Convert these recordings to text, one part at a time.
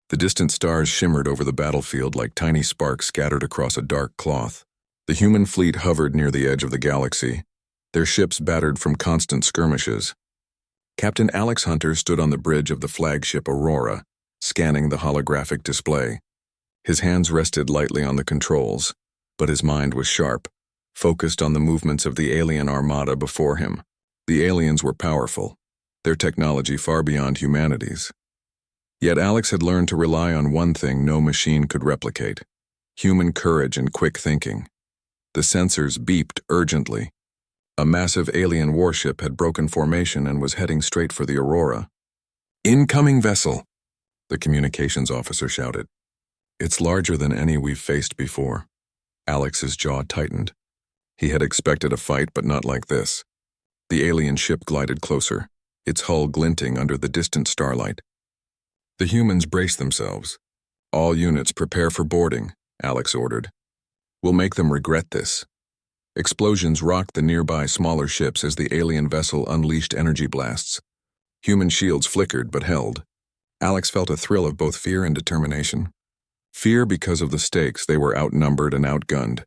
The distant stars shimmered over the battlefield like tiny sparks scattered across a dark cloth. The human fleet hovered near the edge of the galaxy, their ships battered from constant skirmishes. Captain Alex Hunter stood on the bridge of the flagship Aurora, scanning the holographic display. His hands rested lightly on the controls, but his mind was sharp, focused on the movements of the alien armada before him. The aliens were powerful, their technology far beyond humanity's. Yet Alex had learned to rely on one thing no machine could replicate: human courage and quick thinking. The sensors beeped urgently. A massive alien warship had broken formation and was heading straight for the Aurora. "Incoming vessel," the communications officer shouted. "It's larger than any we've faced before." Alex's jaw tightened. He had expected a fight, but not like this. The alien ship glided closer, its hull glinting under the distant starlight. The humans braced themselves. "All units prepare for boarding," Alex ordered. "We'll make them regret this." Explosions rocked the nearby smaller ships as the alien vessel unleashed energy blasts. Human shields flickered but held. Alex felt a thrill of both fear and determination. Fear because of the stakes, they were outnumbered and outgunned,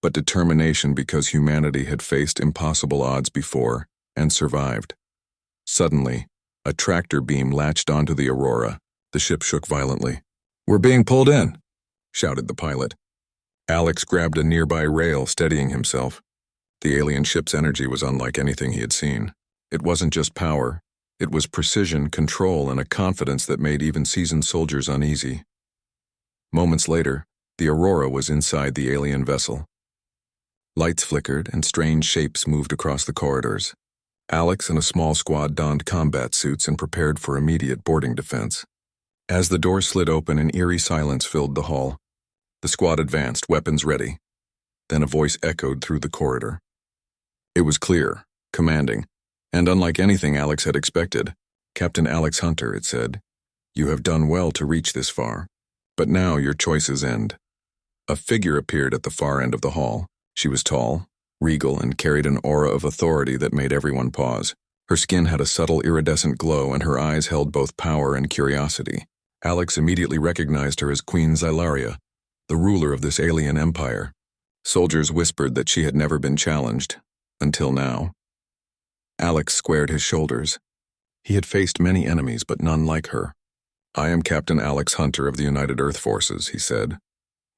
but determination because humanity had faced impossible odds before and survived. Suddenly, a tractor beam latched onto the Aurora. The ship shook violently. "We're being pulled in," shouted the pilot. Alex grabbed a nearby rail, steadying himself. The alien ship's energy was unlike anything he had seen. It wasn't just power. It was precision, control, and a confidence that made even seasoned soldiers uneasy. Moments later, the Aurora was inside the alien vessel. Lights flickered and strange shapes moved across the corridors. Alex and a small squad donned combat suits and prepared for immediate boarding defense. As the door slid open, an eerie silence filled the hall. The squad advanced, weapons ready. Then a voice echoed through the corridor. It was clear, commanding, and unlike anything Alex had expected. "Captain Alex Hunter," it said, "you have done well to reach this far, but now your choices end." A figure appeared at the far end of the hall. She was tall, regal, and carried an aura of authority that made everyone pause. Her skin had a subtle iridescent glow, and her eyes held both power and curiosity. Alex immediately recognized her as Queen Zylaria, the ruler of this alien empire. Soldiers whispered that she had never been challenged, until now. Alex squared his shoulders. He had faced many enemies, but none like her. "I am Captain Alex Hunter of the United Earth Forces," he said,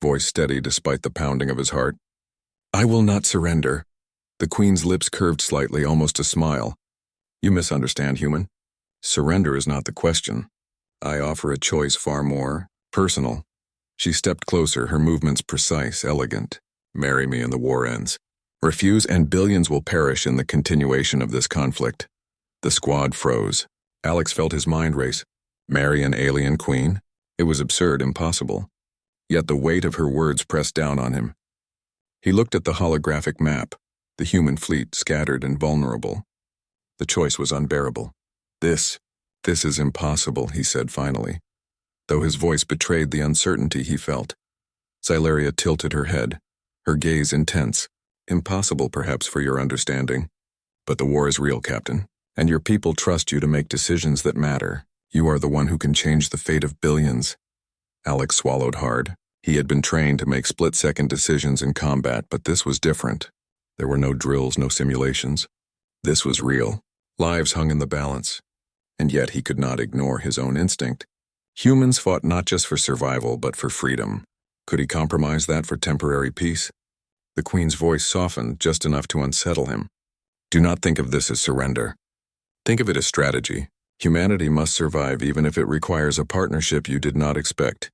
voice steady despite the pounding of his heart. "I will not surrender." The Queen's lips curved slightly, almost a smile. "You misunderstand, human. Surrender is not the question. I offer a choice far more personal." She stepped closer, her movements precise, elegant. "Marry me and the war ends. Refuse and billions will perish in the continuation of this conflict." The squad froze. Alex felt his mind race. Marry an alien queen? It was absurd, impossible. Yet the weight of her words pressed down on him. He looked at the holographic map, the human fleet scattered and vulnerable. The choice was unbearable. This is impossible," he said finally, though his voice betrayed the uncertainty he felt. Zylaria tilted her head, her gaze intense. "Impossible, perhaps, for your understanding. But the war is real, Captain, and your people trust you to make decisions that matter. You are the one who can change the fate of billions." Alex swallowed hard. He had been trained to make split-second decisions in combat, but this was different. There were no drills, no simulations. This was real. Lives hung in the balance. And yet he could not ignore his own instinct. Humans fought not just for survival, but for freedom. Could he compromise that for temporary peace? The Queen's voice softened just enough to unsettle him. "Do not think of this as surrender. Think of it as strategy. Humanity must survive even if it requires a partnership you did not expect."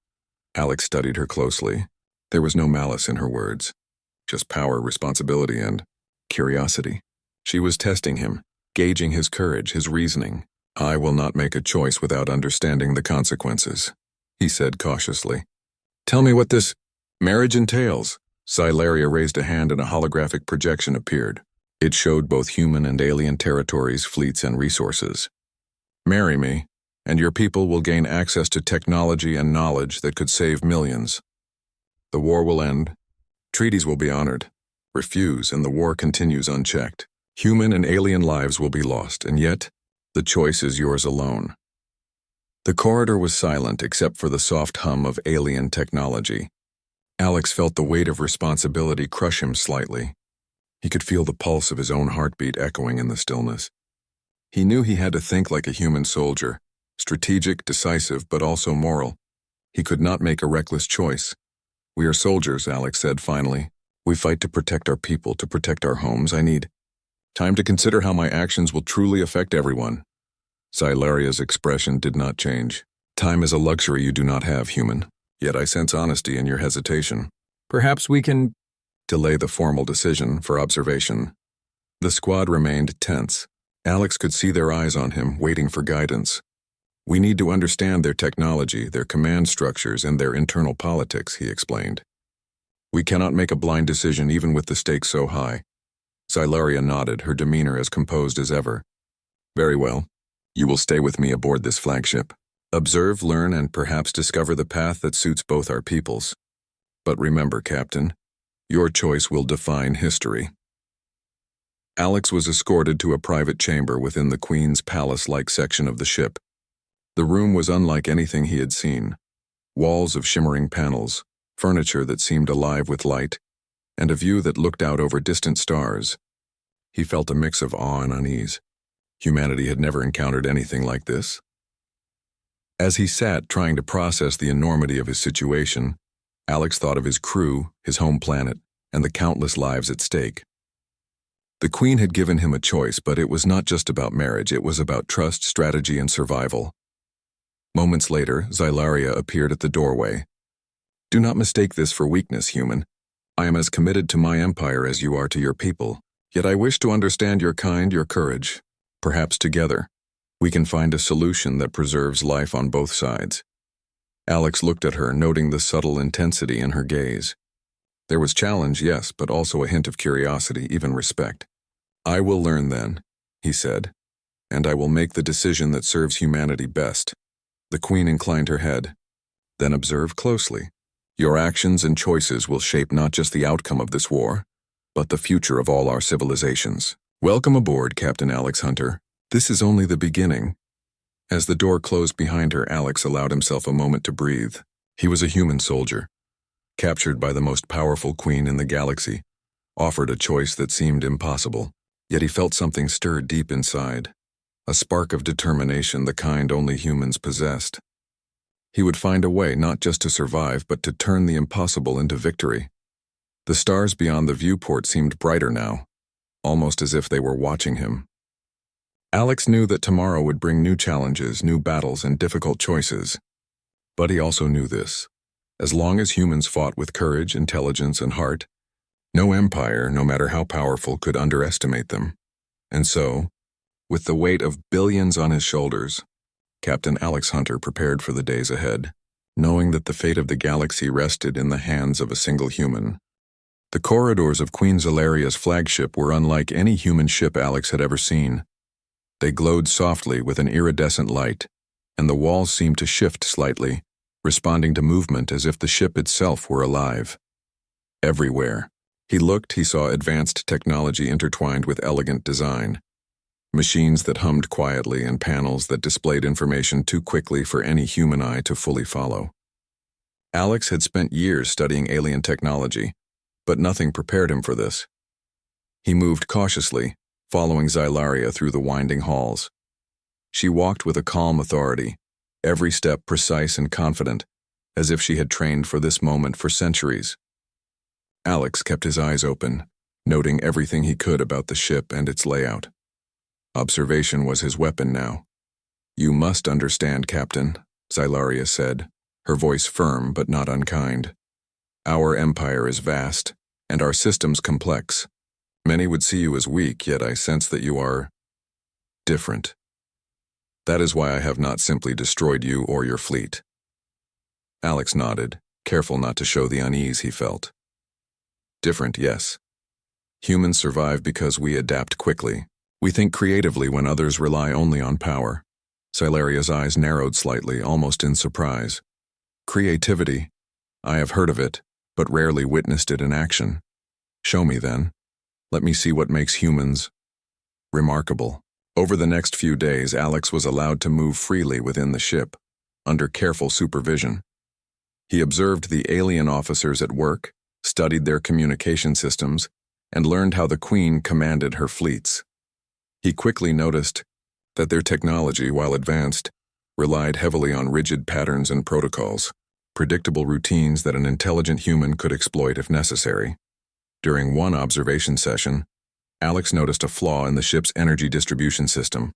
Alex studied her closely. There was no malice in her words. Just power, responsibility, and curiosity. She was testing him, gauging his courage, his reasoning. "I will not make a choice without understanding the consequences," he said cautiously. "Tell me what this marriage entails." Zylaria raised a hand and a holographic projection appeared. It showed both human and alien territories, fleets, and resources. "Marry me, and your people will gain access to technology and knowledge that could save millions. The war will end. Treaties will be honored. Refuse, and the war continues unchecked. Human and alien lives will be lost, and yet, the choice is yours alone." The corridor was silent except for the soft hum of alien technology. Alex felt the weight of responsibility crush him slightly. He could feel the pulse of his own heartbeat echoing in the stillness. He knew he had to think like a human soldier, strategic, decisive, but also moral. He could not make a reckless choice. "We are soldiers," Alex said finally. "We fight to protect our people, to protect our homes. I need time to consider how my actions will truly affect everyone." Xylaria's expression did not change. "Time is a luxury you do not have, human. Yet I sense honesty in your hesitation. Perhaps we can delay the formal decision for observation." The squad remained tense. Alex could see their eyes on him, waiting for guidance. "We need to understand their technology, their command structures, and their internal politics," he explained. "We cannot make a blind decision even with the stakes so high." Xylaria nodded, her demeanor as composed as ever. "Very well. You will stay with me aboard this flagship. Observe, learn, and perhaps discover the path that suits both our peoples. But remember, Captain, your choice will define history." Alex was escorted to a private chamber within the Queen's palace-like section of the ship. The room was unlike anything he had seen. Walls of shimmering panels, furniture that seemed alive with light, and a view that looked out over distant stars. He felt a mix of awe and unease. Humanity had never encountered anything like this. As he sat trying to process the enormity of his situation, Alex thought of his crew, his home planet, and the countless lives at stake. The Queen had given him a choice, but it was not just about marriage, it was about trust, strategy, and survival. Moments later, Xylaria appeared at the doorway. "Do not mistake this for weakness, human. I am as committed to my empire as you are to your people. Yet I wish to understand your kind, your courage. Perhaps together, we can find a solution that preserves life on both sides." Alex looked at her, noting the subtle intensity in her gaze. There was challenge, yes, but also a hint of curiosity, even respect. "I will learn then," he said, "and I will make the decision that serves humanity best." The Queen inclined her head. "Then observe closely. Your actions and choices will shape not just the outcome of this war, but the future of all our civilizations. Welcome aboard, Captain Alex Hunter. This is only the beginning." As the door closed behind her, Alex allowed himself a moment to breathe. He was a human soldier, captured by the most powerful queen in the galaxy, offered a choice that seemed impossible. Yet he felt something stir deep inside, a spark of determination, the kind only humans possessed. He would find a way not just to survive, but to turn the impossible into victory. The stars beyond the viewport seemed brighter now, almost as if they were watching him. Alex knew that tomorrow would bring new challenges, new battles, and difficult choices. But he also knew this: as long as humans fought with courage, intelligence, and heart, no empire, no matter how powerful, could underestimate them. And so, with the weight of billions on his shoulders, Captain Alex Hunter prepared for the days ahead, knowing that the fate of the galaxy rested in the hands of a single human. The corridors of Queen Xylaria's flagship were unlike any human ship Alex had ever seen. They glowed softly with an iridescent light, and the walls seemed to shift slightly, responding to movement as if the ship itself were alive. Everywhere he looked, he saw advanced technology intertwined with elegant design. Machines that hummed quietly and panels that displayed information too quickly for any human eye to fully follow. Alex had spent years studying alien technology, but nothing prepared him for this. He moved cautiously, following Xylaria through the winding halls. She walked with a calm authority, every step precise and confident, as if she had trained for this moment for centuries. Alex kept his eyes open, noting everything he could about the ship and its layout. Observation was his weapon now. "You must understand, Captain," Xylaria said, her voice firm but not unkind. "Our empire is vast, and our systems complex. Many would see you as weak, yet I sense that you are different. That is why I have not simply destroyed you or your fleet." Alex nodded, careful not to show the unease he felt. "Different, yes. Humans survive because we adapt quickly. We think creatively when others rely only on power." Xylaria's eyes narrowed slightly, almost in surprise. "Creativity. I have heard of it, but rarely witnessed it in action. Show me then. Let me see what makes humans remarkable." Over the next few days, Alex was allowed to move freely within the ship. under careful supervision. He observed the alien officers at work, studied their communication systems, and learned how the Queen commanded her fleets. He quickly noticed that their technology, while advanced, relied heavily on rigid patterns and protocols, predictable routines that an intelligent human could exploit if necessary. During one observation session, Alex noticed a flaw in the ship's energy distribution system.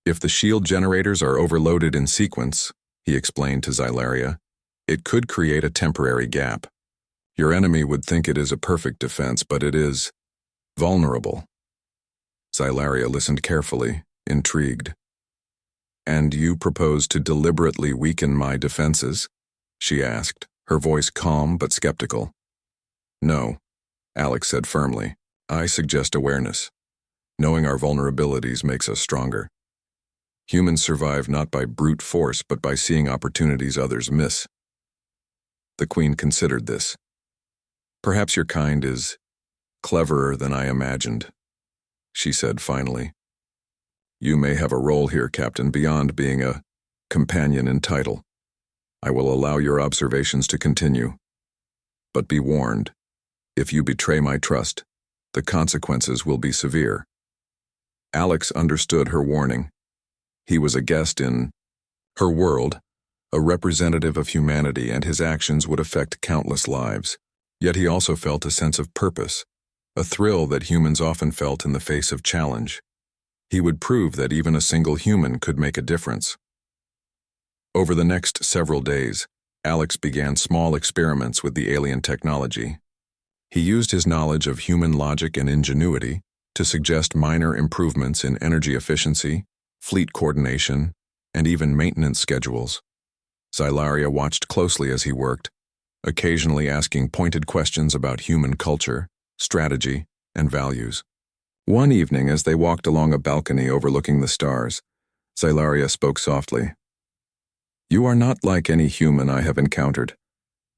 If the shield generators are overloaded in sequence, he explained to Xylaria, it could create a temporary gap. Your enemy would think it is a perfect defense, but it is vulnerable. Xylaria listened carefully, intrigued. And you propose to deliberately weaken my defenses? She asked, her voice calm but skeptical. No, Alex said firmly. I suggest awareness. Knowing our vulnerabilities makes us stronger. Humans survive not by brute force, but by seeing opportunities others miss. The Queen considered this. Perhaps your kind is cleverer than I imagined, she said finally. You may have a role here, Captain, beyond being a companion in title. I will allow your observations to continue. But be warned, if you betray my trust, the consequences will be severe. Alex understood her warning. He was a guest in her world, a representative of humanity, and his actions would affect countless lives. Yet he also felt a sense of purpose, a thrill that humans often felt in the face of challenge. He would prove that even a single human could make a difference. Over the next several days, Alex began small experiments with the alien technology. He used his knowledge of human logic and ingenuity to suggest minor improvements in energy efficiency, fleet coordination, and even maintenance schedules. Xylaria watched closely as he worked, occasionally asking pointed questions about human culture, strategy, and values. One evening, as they walked along a balcony overlooking the stars, Xylaria spoke softly. You are not like any human I have encountered.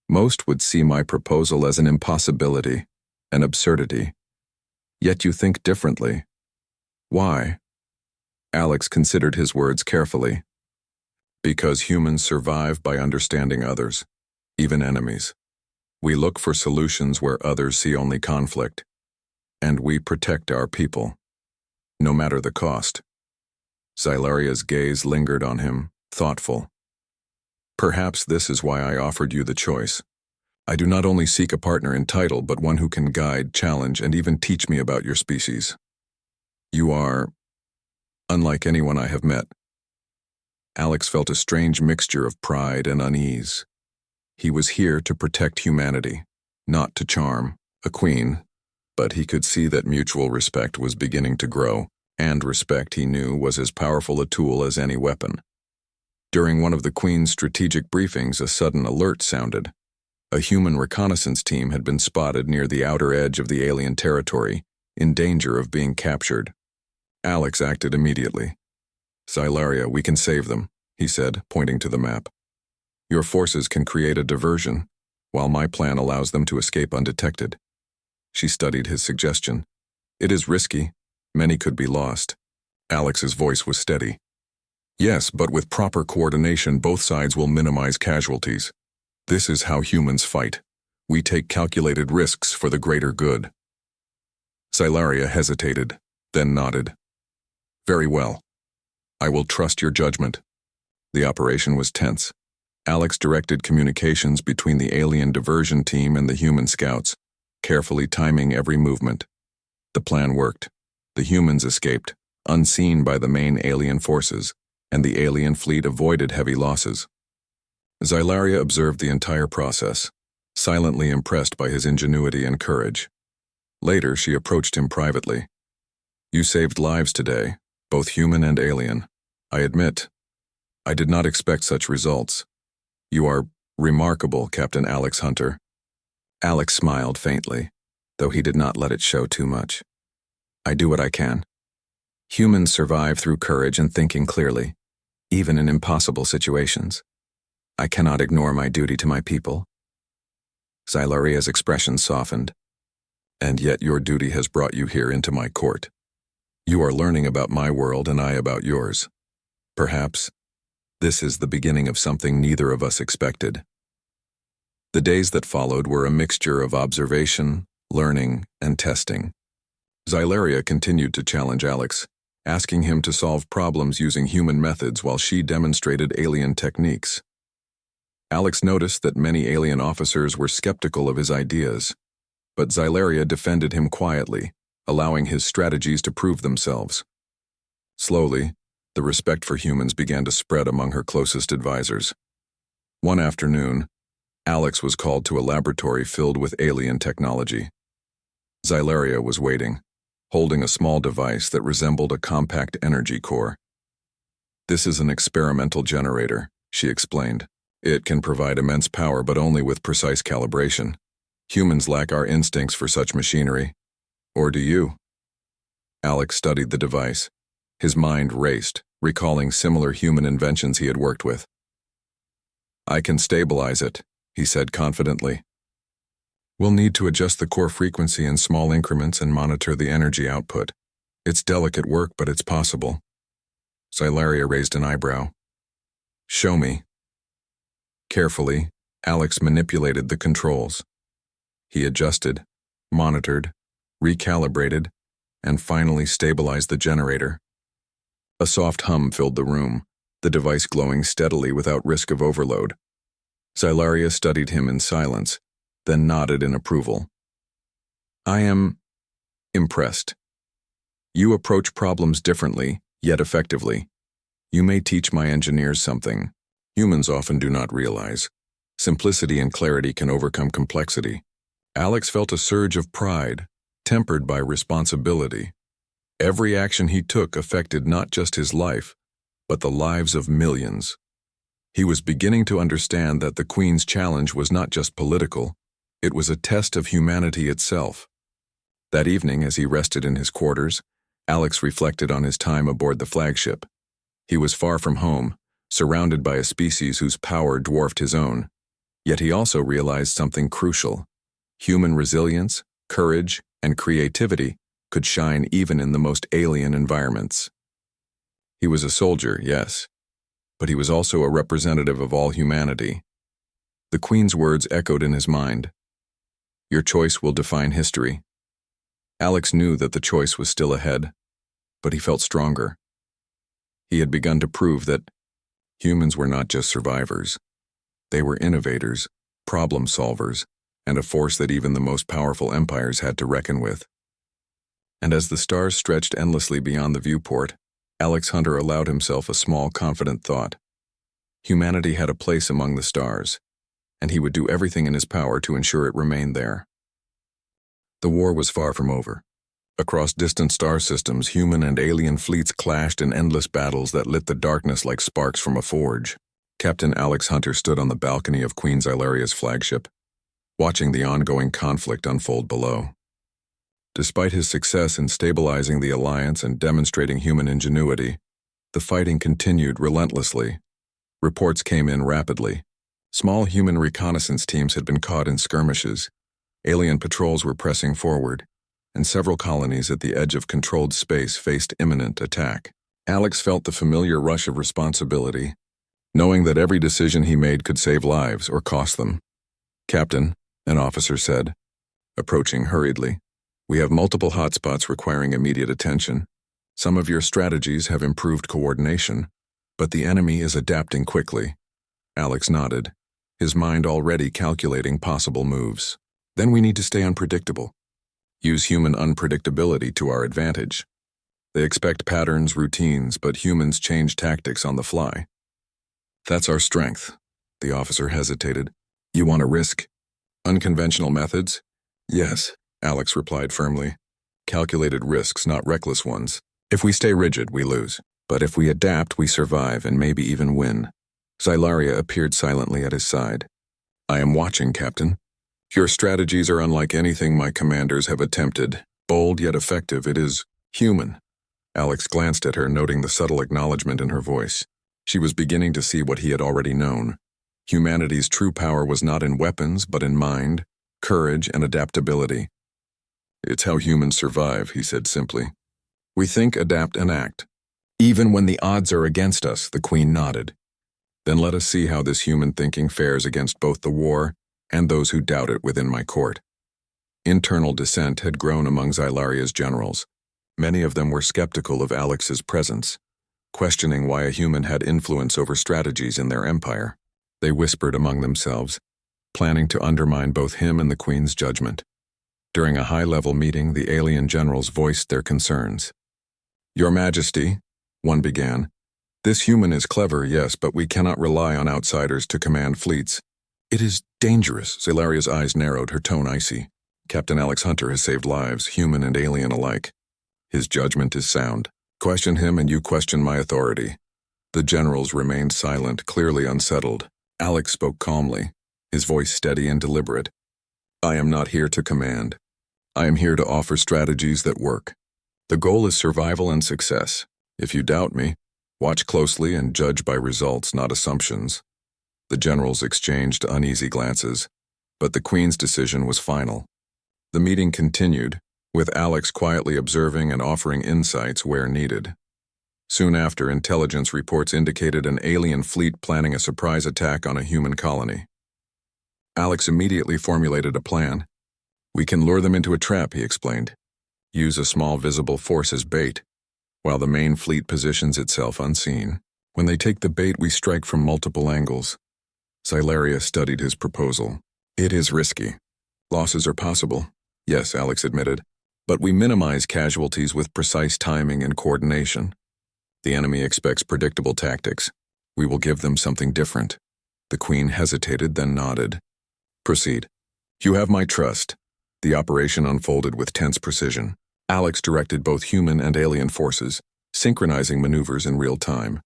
Most would see my proposal as an impossibility, an absurdity. Yet you think differently. Why? Alex considered his words carefully. Because humans survive by understanding others, even enemies. We look for solutions where others see only conflict, and we protect our people, no matter the cost. Xylaria's gaze lingered on him, thoughtful. Perhaps this is why I offered you the choice. I do not only seek a partner in title, but one who can guide, challenge, and even teach me about your species. You are unlike anyone I have met. Alex felt a strange mixture of pride and unease. He was here to protect humanity, not to charm a queen, but he could see that mutual respect was beginning to grow, and respect, he knew, was as powerful a tool as any weapon. During one of the Queen's strategic briefings, a sudden alert sounded. A human reconnaissance team had been spotted near the outer edge of the alien territory, in danger of being captured. Alex acted immediately. Xylaria, we can save them, he said, pointing to the map. Your forces can create a diversion, while my plan allows them to escape undetected. She studied his suggestion. It is risky. Many could be lost. Alex's voice was steady. Yes, but with proper coordination, both sides will minimize casualties. This is how humans fight. We take calculated risks for the greater good. Xylaria hesitated, then nodded. Very well. I will trust your judgment. The operation was tense. Alex directed communications between the alien diversion team and the human scouts, carefully timing every movement. The plan worked. The humans escaped, unseen by the main alien forces, and the alien fleet avoided heavy losses. Xylaria observed the entire process, silently impressed by his ingenuity and courage. Later, she approached him privately. You saved lives today, both human and alien. I admit, I did not expect such results. You are remarkable, Captain Alex Hunter. Alex smiled faintly, though he did not let it show too much. I do what I can. Humans survive through courage and thinking clearly, even in impossible situations. I cannot ignore my duty to my people. Xylaria's expression softened. And yet your duty has brought you here into my court. You are learning about my world and I about yours. Perhaps This is the beginning of something neither of us expected. The days that followed were a mixture of observation, learning, and testing. Xylaria continued to challenge Alex, asking him to solve problems using human methods while she demonstrated alien techniques. Alex noticed that many alien officers were skeptical of his ideas, but Xylaria defended him quietly, allowing his strategies to prove themselves. Slowly, the respect for humans began to spread among her closest advisors. One afternoon, Alex was called to a laboratory filled with alien technology. Xylaria was waiting, holding a small device that resembled a compact energy core. "This is an experimental generator," she explained. "It can provide immense power, but only with precise calibration. Humans lack our instincts for such machinery. Or do you?" Alex studied the device. His mind raced, recalling similar human inventions he had worked with. "I can stabilize it," he said confidently. "We'll need to adjust the core frequency in small increments and monitor the energy output. It's delicate work, but it's possible." Xylaria raised an eyebrow. "Show me." Carefully, Alex manipulated the controls. He adjusted, monitored, recalibrated, and finally stabilized the generator. A soft hum filled the room, the device glowing steadily without risk of overload. Xylaria studied him in silence, then nodded in approval. "I am impressed. You approach problems differently, yet effectively. You may teach my engineers something humans often do not realize. Simplicity and clarity can overcome complexity." Alex felt a surge of pride, tempered by responsibility. Every action he took affected not just his life, but the lives of millions. He was beginning to understand that the Queen's challenge was not just political, it was a test of humanity itself. That evening, as he rested in his quarters, Alex reflected on his time aboard the flagship. He was far from home, surrounded by a species whose power dwarfed his own. Yet he also realized something crucial. Human resilience, courage, and creativity could shine even in the most alien environments. He was a soldier, yes, but he was also a representative of all humanity. The Queen's words echoed in his mind. "Your choice will define history." Alex knew that the choice was still ahead, but he felt stronger. He had begun to prove that humans were not just survivors. They were innovators, problem solvers, and a force that even the most powerful empires had to reckon with. And as the stars stretched endlessly beyond the viewport, Alex Hunter allowed himself a small, confident thought. Humanity had a place among the stars, and he would do everything in his power to ensure it remained there. The war was far from over. Across distant star systems, human and alien fleets clashed in endless battles that lit the darkness like sparks from a forge. Captain Alex Hunter stood on the balcony of Queen Xylaria's flagship, watching the ongoing conflict unfold below. Despite his success in stabilizing the alliance and demonstrating human ingenuity, the fighting continued relentlessly. Reports came in rapidly. Small human reconnaissance teams had been caught in skirmishes. Alien patrols were pressing forward, and several colonies at the edge of controlled space faced imminent attack. Alex felt the familiar rush of responsibility, knowing that every decision he made could save lives or cost them. "Captain," an officer said, approaching hurriedly, "we have multiple hotspots requiring immediate attention. Some of your strategies have improved coordination, but the enemy is adapting quickly." Alex nodded, his mind already calculating possible moves. "Then we need to stay unpredictable. Use human unpredictability to our advantage. They expect patterns, routines, but humans change tactics on the fly." "That's our strength." The officer hesitated. "You want to risk unconventional methods?" "Yes," Alex replied firmly. "Calculated risks, not reckless ones. If we stay rigid, we lose. But if we adapt, we survive and maybe even win." Xylaria appeared silently at his side. "I am watching, Captain. Your strategies are unlike anything my commanders have attempted. Bold yet effective, it is human." Alex glanced at her, noting the subtle acknowledgement in her voice. She was beginning to see what he had already known. Humanity's true power was not in weapons, but in mind, courage, and adaptability. "It's how humans survive," he said simply. "We think, adapt, and act. Even when the odds are against us," the Queen nodded. Then let us see how this human thinking fares against both the war and those who doubt it within my court. Internal dissent had grown among Xylaria's generals. Many of them were skeptical of Alex's presence, questioning why a human had influence over strategies in their empire. They whispered among themselves, planning to undermine both him and the Queen's judgment. During a high-level meeting, the alien generals voiced their concerns. "Your Majesty," one began, "this human is clever, yes, but we cannot rely on outsiders to command fleets. It is dangerous." Xylaria's eyes narrowed, her tone icy. "Captain Alex Hunter has saved lives, human and alien alike. His judgment is sound. Question him and you question my authority." The generals remained silent, clearly unsettled. Alex spoke calmly, his voice steady and deliberate. "I am not here to command. I am here to offer strategies that work. The goal is survival and success. If you doubt me, watch closely and judge by results, not assumptions." The generals exchanged uneasy glances, but the Queen's decision was final. The meeting continued, with Alex quietly observing and offering insights where needed. Soon after, intelligence reports indicated an alien fleet planning a surprise attack on a human colony. Alex immediately formulated a plan. "We can lure them into a trap," he explained. "Use a small visible force as bait, while the main fleet positions itself unseen. When they take the bait, we strike from multiple angles." Xylaria studied his proposal. "It is risky. Losses are possible." "Yes," Alex admitted, "but we minimize casualties with precise timing and coordination. The enemy expects predictable tactics. We will give them something different." The Queen hesitated, then nodded. "Proceed. You have my trust." The operation unfolded with tense precision. Alex directed both human and alien forces, synchronizing maneuvers in real time.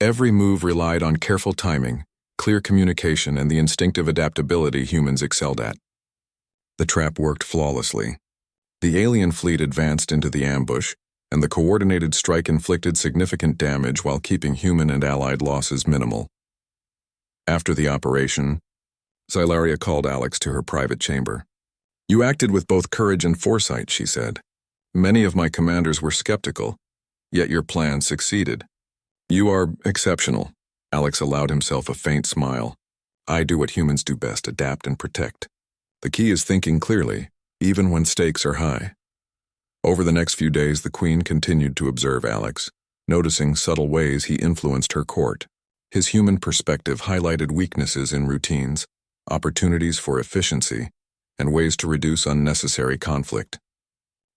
Every move relied on careful timing, clear communication, and the instinctive adaptability humans excelled at. The trap worked flawlessly. The alien fleet advanced into the ambush, and the coordinated strike inflicted significant damage while keeping human and allied losses minimal. After the operation, Xylaria called Alex to her private chamber. "You acted with both courage and foresight," she said. "Many of my commanders were skeptical, yet your plan succeeded. You are exceptional." Alex allowed himself a faint smile. "I do what humans do best, adapt and protect. The key is thinking clearly, even when stakes are high." Over the next few days, the Queen continued to observe Alex, noticing subtle ways he influenced her court. His human perspective highlighted weaknesses in routines, opportunities for efficiency, and ways to reduce unnecessary conflict.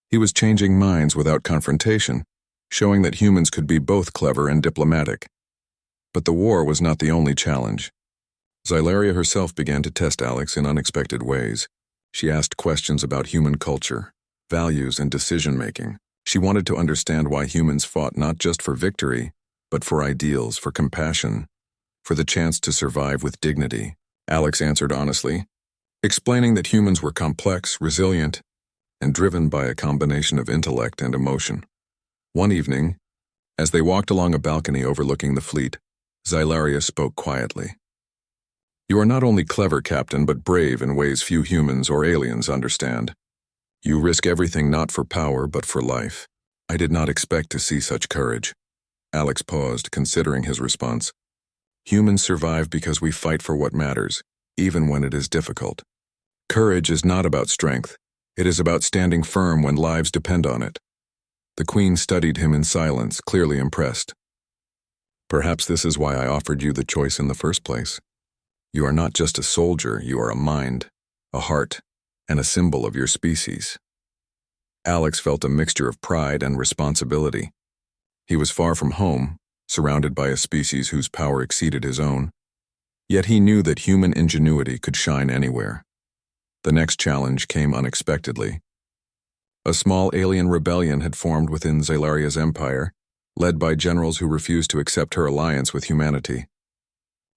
He was changing minds without confrontation, showing that humans could be both clever and diplomatic. But the war was not the only challenge. Xylaria herself began to test Alex in unexpected ways. She asked questions about human culture, values, and decision-making. She wanted to understand why humans fought not just for victory, but for ideals, for compassion, for the chance to survive with dignity. Alex answered honestly, explaining that humans were complex, resilient, and driven by a combination of intellect and emotion. One evening, as they walked along a balcony overlooking the fleet, Xylaria spoke quietly. "You are not only clever, Captain, but brave in ways few humans or aliens understand. You risk everything not for power, but for life. I did not expect to see such courage." Alex paused, considering his response. "Humans survive because we fight for what matters, even when it is difficult. Courage is not about strength. It is about standing firm when lives depend on it." The Queen studied him in silence, clearly impressed. "Perhaps this is why I offered you the choice in the first place. You are not just a soldier, you are a mind, a heart, and a symbol of your species." Alex felt a mixture of pride and responsibility. He was far from home, surrounded by a species whose power exceeded his own. Yet he knew that human ingenuity could shine anywhere. The next challenge came unexpectedly. A small alien rebellion had formed within Xylaria's empire, led by generals who refused to accept her alliance with humanity.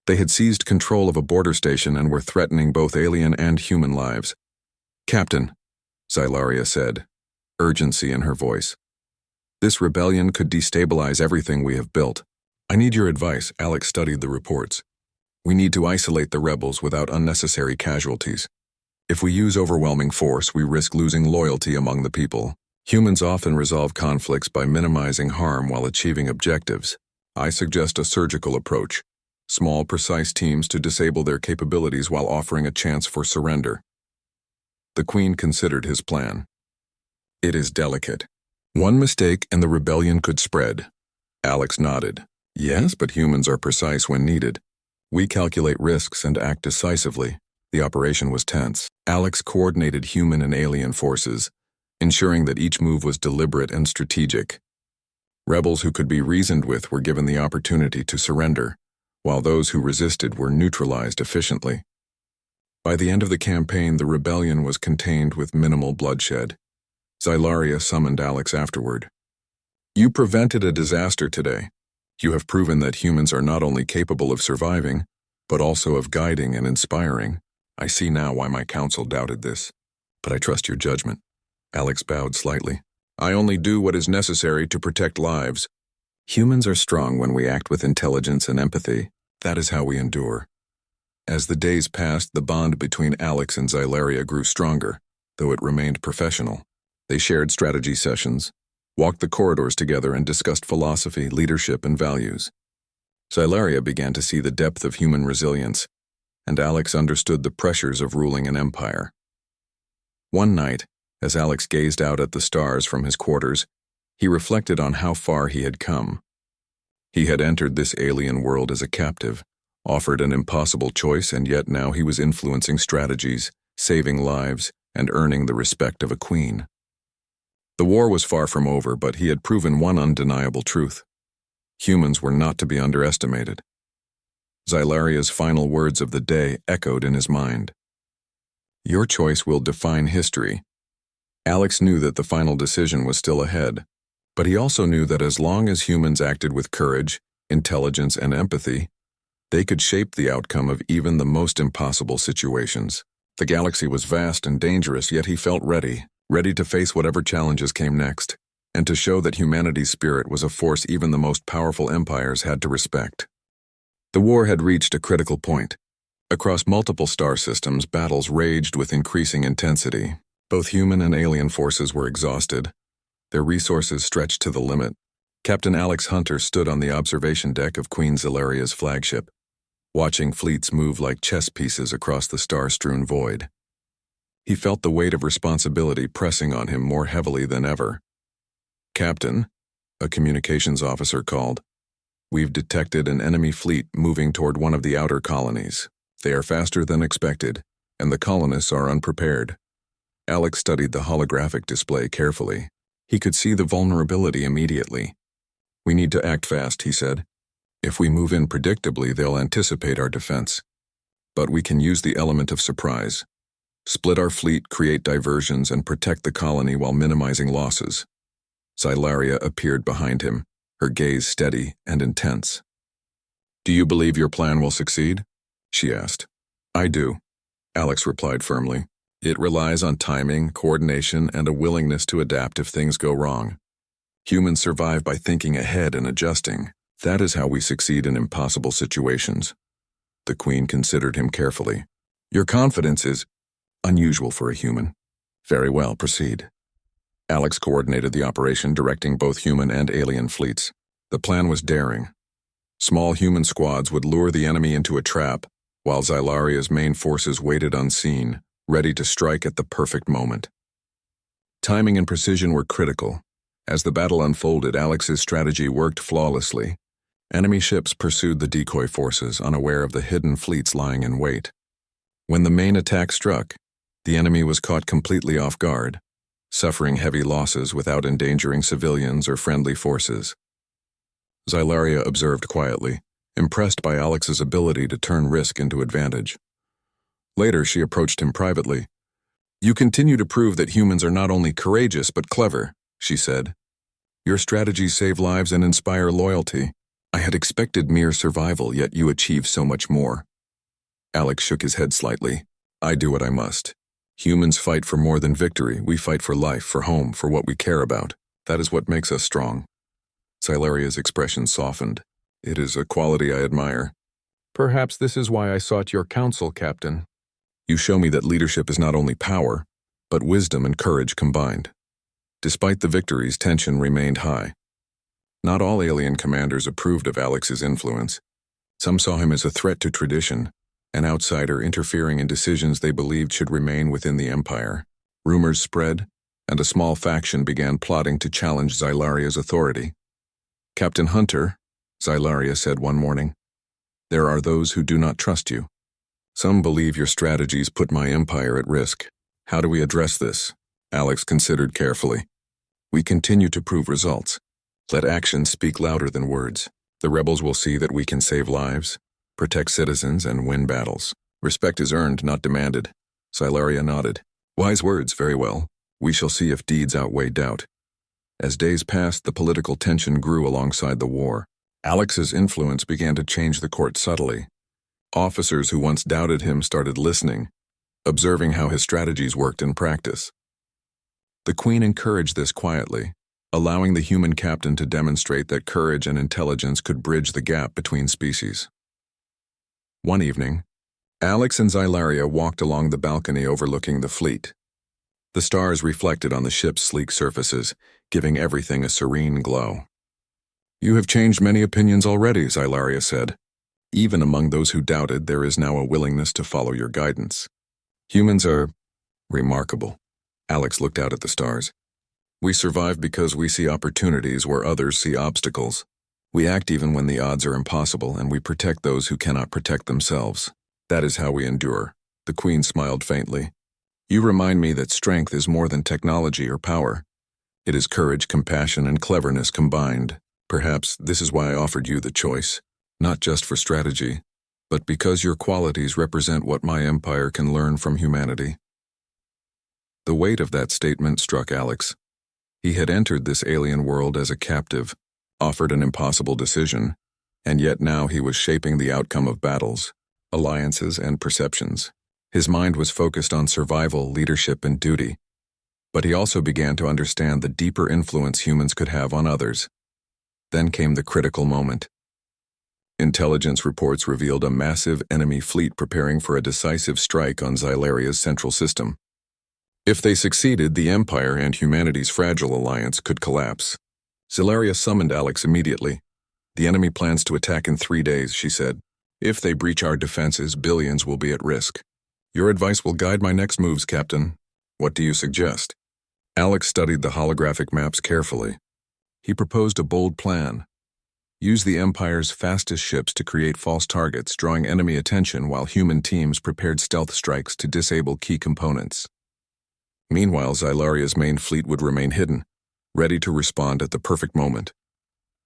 They had seized control of a border station and were threatening both alien and human lives. "Captain," Xylaria said, urgency in her voice. "This rebellion could destabilize everything we have built. I need your advice." Alex studied the reports. "We need to isolate the rebels without unnecessary casualties. If we use overwhelming force, we risk losing loyalty among the people. Humans often resolve conflicts by minimizing harm while achieving objectives. I suggest a surgical approach. small, precise teams to disable their capabilities while offering a chance for surrender. The Queen considered his plan. It is delicate. One mistake and the rebellion could spread. Alex nodded. Yes, but humans are precise when needed. We calculate risks and act decisively. The operation was tense. Alex coordinated human and alien forces, ensuring that each move was deliberate and strategic. Rebels who could be reasoned with were given the opportunity to surrender, while those who resisted were neutralized efficiently. By the end of the campaign, the rebellion was contained with minimal bloodshed. Xylaria summoned Alex afterward. You prevented a disaster today. You have proven that humans are not only capable of surviving, but also of guiding and inspiring. I see now why my council doubted this. But I trust your judgment. Alex bowed slightly. I only do what is necessary to protect lives. Humans are strong when we act with intelligence and empathy. That is how we endure. As the days passed, the bond between Alex and Xylaria grew stronger, though it remained professional. They shared strategy sessions, walked the corridors together, and discussed philosophy, leadership, and values. Xylaria began to see the depth of human resilience, and Alex understood the pressures of ruling an empire. One night, as Alex gazed out at the stars from his quarters, he reflected on how far he had come. He had entered this alien world as a captive, offered an impossible choice, and yet now he was influencing strategies, saving lives, and earning the respect of a queen. The war was far from over, but he had proven one undeniable truth. Humans were not to be underestimated. Xylaria's final words of the day echoed in his mind. Your choice will define history. Alex knew that the final decision was still ahead, but he also knew that as long as humans acted with courage, intelligence, and empathy, they could shape the outcome of even the most impossible situations. The galaxy was vast and dangerous, yet he felt ready to face whatever challenges came next, and to show that humanity's spirit was a force even the most powerful empires had to respect. The war had reached a critical point. Across multiple star systems, battles raged with increasing intensity. Both human and alien forces were exhausted, their resources stretched to the limit. Captain Alex Hunter stood on the observation deck of Queen Xylaria's flagship, watching fleets move like chess pieces across the star-strewn void. He felt the weight of responsibility pressing on him more heavily than ever. Captain, a communications officer called, we've detected an enemy fleet moving toward one of the outer colonies. They are faster than expected, and the colonists are unprepared. Alex studied the holographic display carefully. He could see the vulnerability immediately. We need to act fast, he said. If we move in predictably, they'll anticipate our defense. But we can use the element of surprise. Split our fleet, create diversions, and protect the colony while minimizing losses. Xylaria appeared behind him, her gaze steady and intense. Do you believe your plan will succeed? She asked. I do, Alex replied firmly. It relies on timing, coordination, and a willingness to adapt if things go wrong. Humans survive by thinking ahead and adjusting. That is how we succeed in impossible situations. The Queen considered him carefully. Your confidence is unusual for a human. Very well, proceed. Alex coordinated the operation, directing both human and alien fleets. The plan was daring. Small human squads would lure the enemy into a trap, while Xylaria's main forces waited unseen, ready to strike at the perfect moment. Timing and precision were critical. As the battle unfolded, Alex's strategy worked flawlessly. Enemy ships pursued the decoy forces, unaware of the hidden fleets lying in wait. When the main attack struck, the enemy was caught completely off guard, suffering heavy losses without endangering civilians or friendly forces. Xylaria observed quietly, impressed by Alex's ability to turn risk into advantage. Later, she approached him privately. You continue to prove that humans are not only courageous but clever, she said. Your strategies save lives and inspire loyalty. I had expected mere survival, yet you achieve so much more. Alex shook his head slightly. I do what I must. Humans fight for more than victory. We fight for life, for home, for what we care about. That is what makes us strong. Xylaria's expression softened. It is a quality I admire. Perhaps this is why I sought your counsel, Captain. You show me that leadership is not only power, but wisdom and courage combined. Despite the victories, tension remained high. Not all alien commanders approved of Alex's influence. Some saw him as a threat to tradition, an outsider interfering in decisions they believed should remain within the Empire. Rumors spread, and a small faction began plotting to challenge Xylaria's authority. "Captain Hunter," Xylaria said one morning, "there are those who do not trust you. Some believe your strategies put my empire at risk. How do we address this?" Alex considered carefully. "We continue to prove results. Let actions speak louder than words. The rebels will see that we can save lives, protect citizens, and win battles. Respect is earned, not demanded." Xylaria nodded. "Wise words, very well. We shall see if deeds outweigh doubt." As days passed, the political tension grew alongside the war. Alex's influence began to change the court subtly. Officers who once doubted him started listening, observing how his strategies worked in practice. The Queen encouraged this quietly, allowing the human captain to demonstrate that courage and intelligence could bridge the gap between species. One evening, Alex and Xylaria walked along the balcony overlooking the fleet. The stars reflected on the ship's sleek surfaces, giving everything a serene glow. "You have changed many opinions already," Xylaria said. "Even among those who doubted, there is now a willingness to follow your guidance. Humans are remarkable." Alex looked out at the stars. "We survive because we see opportunities where others see obstacles. We act even when the odds are impossible, and we protect those who cannot protect themselves. That is how we endure." The Queen smiled faintly. "You remind me that strength is more than technology or power. It is courage, compassion, and cleverness combined. Perhaps this is why I offered you the choice, not just for strategy, but because your qualities represent what my empire can learn from humanity." The weight of that statement struck Alex. He had entered this alien world as a captive, offered an impossible decision, and yet now he was shaping the outcome of battles, alliances, and perceptions. His mind was focused on survival, leadership, and duty. But he also began to understand the deeper influence humans could have on others. Then came the critical moment. Intelligence reports revealed a massive enemy fleet preparing for a decisive strike on Xylaria's central system. If they succeeded, the Empire and humanity's fragile alliance could collapse. Xylaria summoned Alex immediately. "The enemy plans to attack in 3 days," she said. "If they breach our defenses, billions will be at risk. Your advice will guide my next moves, Captain. What do you suggest?" Alex studied the holographic maps carefully. He proposed a bold plan. Use the Empire's fastest ships to create false targets, drawing enemy attention while human teams prepared stealth strikes to disable key components. Meanwhile, Xylaria's main fleet would remain hidden, ready to respond at the perfect moment.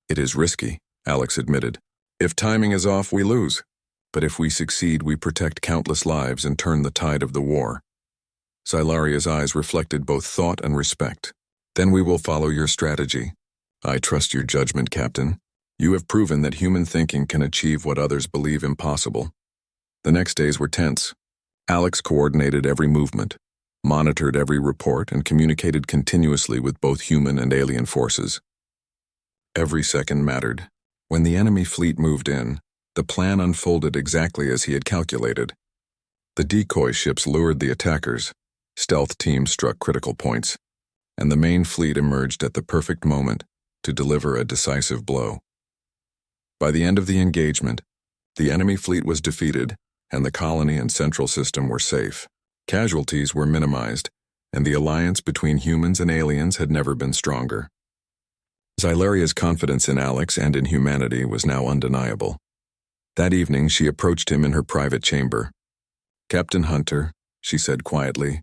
"It is risky," Alex admitted. "If timing is off, we lose. But if we succeed, we protect countless lives and turn the tide of the war." Xylaria's eyes reflected both thought and respect. "Then we will follow your strategy. I trust your judgment, Captain. You have proven that human thinking can achieve what others believe impossible." The next days were tense. Alex coordinated every movement, monitored every report, and communicated continuously with both human and alien forces. Every second mattered. When the enemy fleet moved in, the plan unfolded exactly as he had calculated. The decoy ships lured the attackers, stealth teams struck critical points, and the main fleet emerged at the perfect moment to deliver a decisive blow. By the end of the engagement, the enemy fleet was defeated, and the colony and central system were safe. Casualties were minimized, and the alliance between humans and aliens had never been stronger. Xylaria's confidence in Alex and in humanity was now undeniable. That evening, she approached him in her private chamber. "Captain Hunter," she said quietly,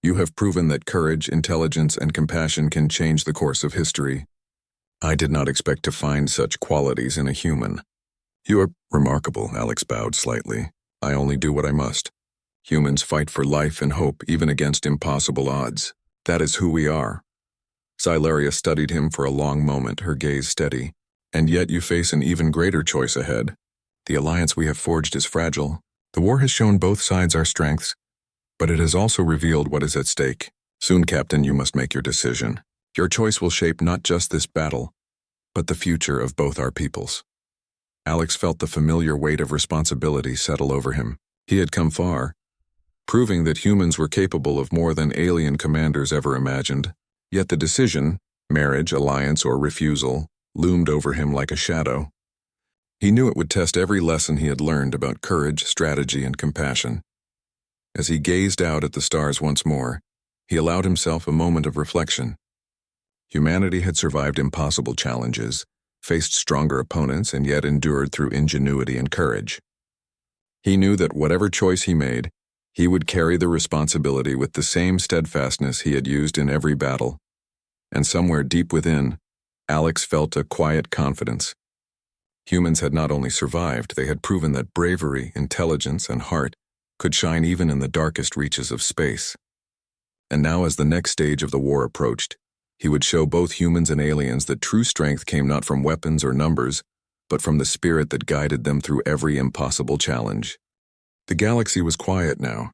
"you have proven that courage, intelligence, and compassion can change the course of history. I did not expect to find such qualities in a human." "You are remarkable," Alex bowed slightly. "I only do what I must. Humans fight for life and hope even against impossible odds. That is who we are." Xylaria studied him for a long moment, her gaze steady. "And yet you face an even greater choice ahead. The alliance we have forged is fragile. The war has shown both sides our strengths, but it has also revealed what is at stake. Soon, Captain, you must make your decision. Your choice will shape not just this battle, but the future of both our peoples." Alex felt the familiar weight of responsibility settle over him. He had come far, proving that humans were capable of more than alien commanders ever imagined. Yet the decision, marriage, alliance, or refusal, loomed over him like a shadow. He knew it would test every lesson he had learned about courage, strategy, and compassion. As he gazed out at the stars once more, he allowed himself a moment of reflection. Humanity had survived impossible challenges, faced stronger opponents, and yet endured through ingenuity and courage. He knew that whatever choice he made, he would carry the responsibility with the same steadfastness he had used in every battle. And somewhere deep within, Alex felt a quiet confidence. Humans had not only survived, they had proven that bravery, intelligence, and heart could shine even in the darkest reaches of space. And now, as the next stage of the war approached, he would show both humans and aliens that true strength came not from weapons or numbers, but from the spirit that guided them through every impossible challenge. The galaxy was quiet now,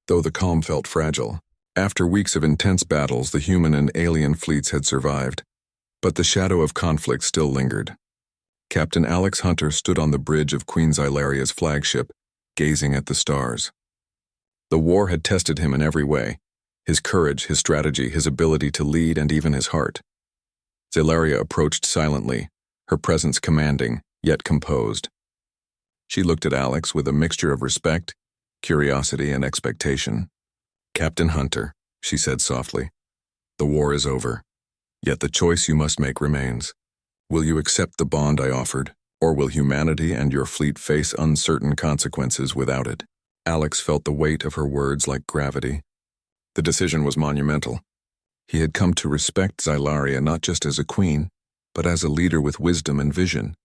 though the calm felt fragile. After weeks of intense battles, the human and alien fleets had survived, but the shadow of conflict still lingered. Captain Alex Hunter stood on the bridge of Queen Xylaria's flagship, gazing at the stars. The war had tested him in every way: his courage, his strategy, his ability to lead, and even his heart. Xylaria approached silently, her presence commanding, yet composed. She looked at Alex with a mixture of respect, curiosity, and expectation. "Captain Hunter," she said softly, "the war is over, yet the choice you must make remains. Will you accept the bond I offered, or will humanity and your fleet face uncertain consequences without it?" Alex felt the weight of her words like gravity. The decision was monumental. He had come to respect Xylaria not just as a queen, but as a leader with wisdom and vision.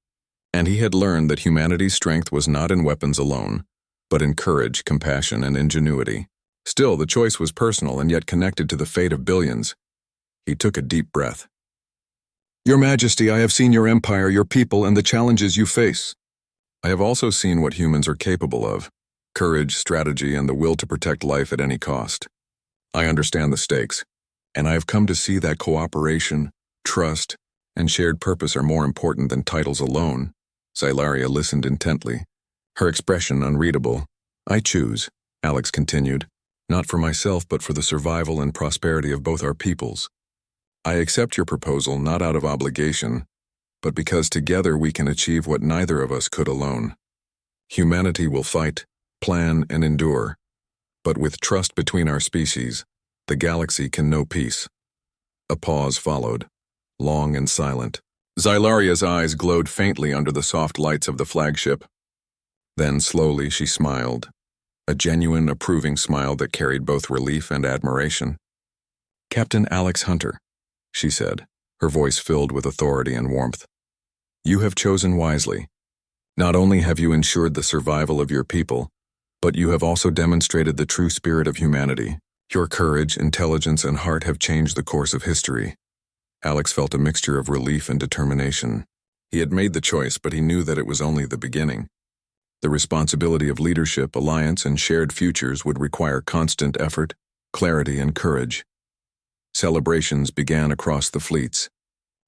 And he had learned that humanity's strength was not in weapons alone, but in courage, compassion, and ingenuity. Still, the choice was personal and yet connected to the fate of billions. He took a deep breath. "Your Majesty, I have seen your empire, your people, and the challenges you face. I have also seen what humans are capable of: courage, strategy, and the will to protect life at any cost. I understand the stakes, and I have come to see that cooperation, trust, and shared purpose are more important than titles alone." Xylaria listened intently, her expression unreadable. "I choose," Alex continued, "not for myself but for the survival and prosperity of both our peoples. I accept your proposal not out of obligation, but because together we can achieve what neither of us could alone. Humanity will fight, plan, and endure, but with trust between our species, the galaxy can know peace." A pause followed, long and silent. Xylaria's eyes glowed faintly under the soft lights of the flagship. Then slowly she smiled, a genuine, approving smile that carried both relief and admiration. "Captain Alex Hunter," she said, her voice filled with authority and warmth, "you have chosen wisely. Not only have you ensured the survival of your people, but you have also demonstrated the true spirit of humanity. Your courage, intelligence, and heart have changed the course of history." Alex felt a mixture of relief and determination. He had made the choice, but he knew that it was only the beginning. The responsibility of leadership, alliance, and shared futures would require constant effort, clarity, and courage. Celebrations began across the fleets.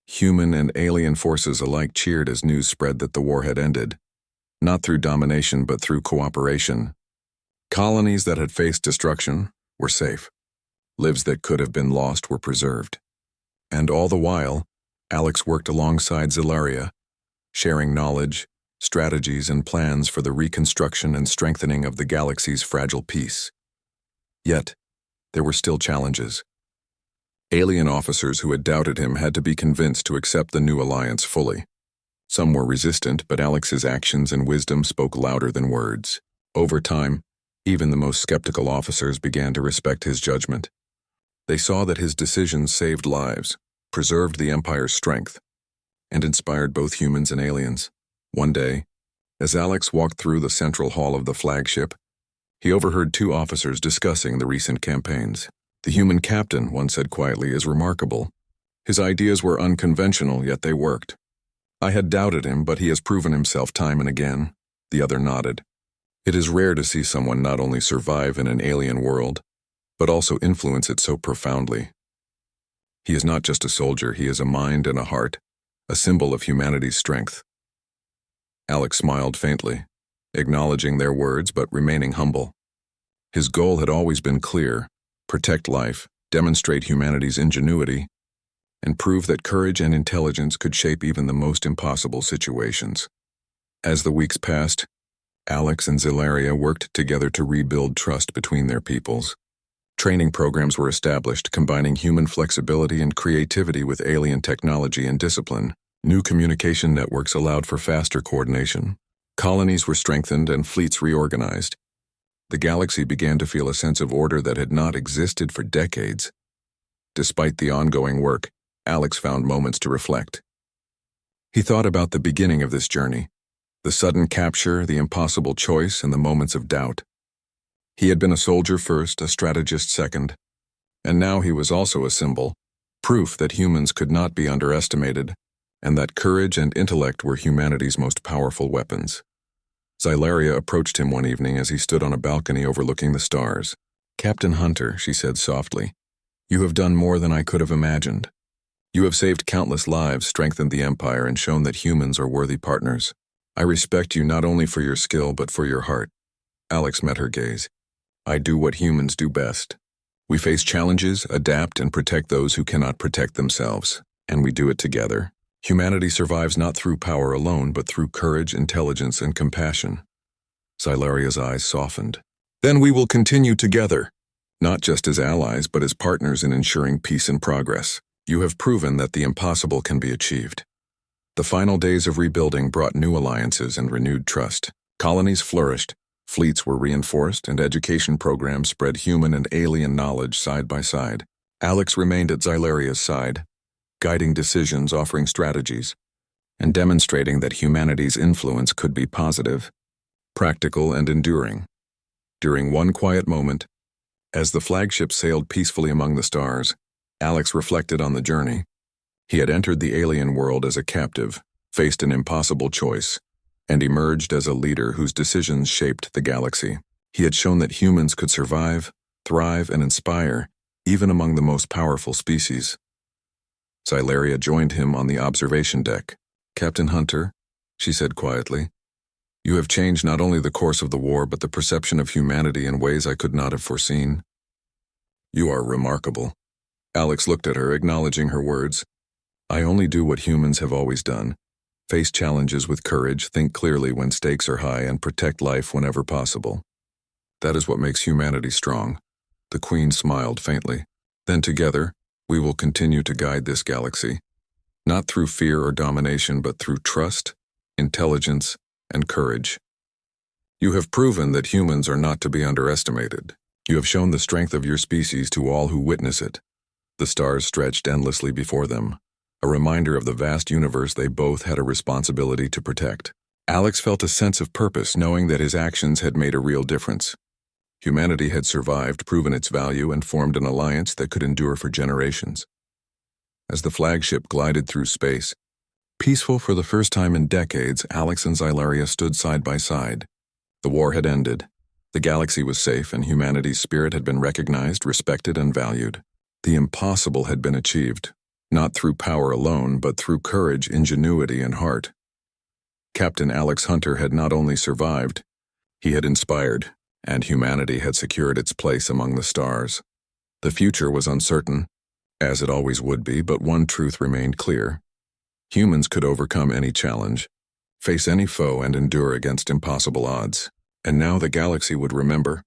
Human and alien forces alike cheered as news spread that the war had ended, not through domination but through cooperation. Colonies that had faced destruction were safe. Lives that could have been lost were preserved. And all the while, Alex worked alongside Xylaria, sharing knowledge, strategies, and plans for the reconstruction and strengthening of the galaxy's fragile peace. Yet, there were still challenges. Alien officers who had doubted him had to be convinced to accept the new alliance fully. Some were resistant, but Alex's actions and wisdom spoke louder than words. Over time, even the most skeptical officers began to respect his judgment. They saw that his decisions saved lives, preserved the Empire's strength, and inspired both humans and aliens. One day, as Alex walked through the central hall of the flagship, he overheard two officers discussing the recent campaigns. "The human captain," one said quietly, "is remarkable. His ideas were unconventional, yet they worked. I had doubted him, but he has proven himself time and again." The other nodded. "It is rare to see someone not only survive in an alien world, but also influence it so profoundly. He is not just a soldier, he is a mind and a heart, a symbol of humanity's strength." Alex smiled faintly, acknowledging their words but remaining humble. His goal had always been clear: protect life, demonstrate humanity's ingenuity, and prove that courage and intelligence could shape even the most impossible situations. As the weeks passed, Alex and Zelaria worked together to rebuild trust between their peoples. Training programs were established, combining human flexibility and creativity with alien technology and discipline. New communication networks allowed for faster coordination. Colonies were strengthened and fleets reorganized. The galaxy began to feel a sense of order that had not existed for decades. Despite the ongoing work, Alex found moments to reflect. He thought about the beginning of this journey, the sudden capture, the impossible choice, and the moments of doubt. He had been a soldier first, a strategist second, and now he was also a symbol, proof that humans could not be underestimated, and that courage and intellect were humanity's most powerful weapons. Zelaria approached him one evening as he stood on a balcony overlooking the stars. "Captain Hunter," she said softly, "you have done more than I could have imagined. You have saved countless lives, strengthened the Empire, and shown that humans are worthy partners. I respect you not only for your skill but for your heart." Alex met her gaze. "I do what humans do best. We face challenges, adapt, and protect those who cannot protect themselves, and we do it together. Humanity survives not through power alone, but through courage, intelligence, and compassion." Zylaria's eyes softened. "Then we will continue together, not just as allies, but as partners in ensuring peace and progress. You have proven that the impossible can be achieved." The final days of rebuilding brought new alliances and renewed trust. Colonies flourished, fleets were reinforced, and education programs spread human and alien knowledge side by side. Alex remained at Zylaria's side, guiding decisions, offering strategies, and demonstrating that humanity's influence could be positive, practical, and enduring. During one quiet moment, as the flagship sailed peacefully among the stars, Alex reflected on the journey. He had entered the alien world as a captive, faced an impossible choice, and emerged as a leader whose decisions shaped the galaxy. He had shown that humans could survive, thrive, and inspire, even among the most powerful species. Zelaria joined him on the observation deck. "Captain Hunter," she said quietly, "you have changed not only the course of the war but the perception of humanity in ways I could not have foreseen. You are remarkable." Alex looked at her, acknowledging her words. "I only do what humans have always done. Face challenges with courage, think clearly when stakes are high, and protect life whenever possible. That is what makes humanity strong." The Queen smiled faintly. "Then together, we will continue to guide this galaxy, not through fear or domination, but through trust, intelligence, and courage. You have proven that humans are not to be underestimated. You have shown the strength of your species to all who witness it." The stars stretched endlessly before them, a reminder of the vast universe they both had a responsibility to protect. Alex felt a sense of purpose, knowing that his actions had made a real difference. Humanity had survived, proven its value, and formed an alliance that could endure for generations. As the flagship glided through space, peaceful for the first time in decades, Alex and Zelaria stood side by side. The war had ended. The galaxy was safe, and humanity's spirit had been recognized, respected, and valued. The impossible had been achieved, not through power alone, but through courage, ingenuity, and heart. Captain Alex Hunter had not only survived, he had inspired, and humanity had secured its place among the stars. The future was uncertain, as it always would be, but one truth remained clear. Humans could overcome any challenge, face any foe, and endure against impossible odds. And now the galaxy would remember,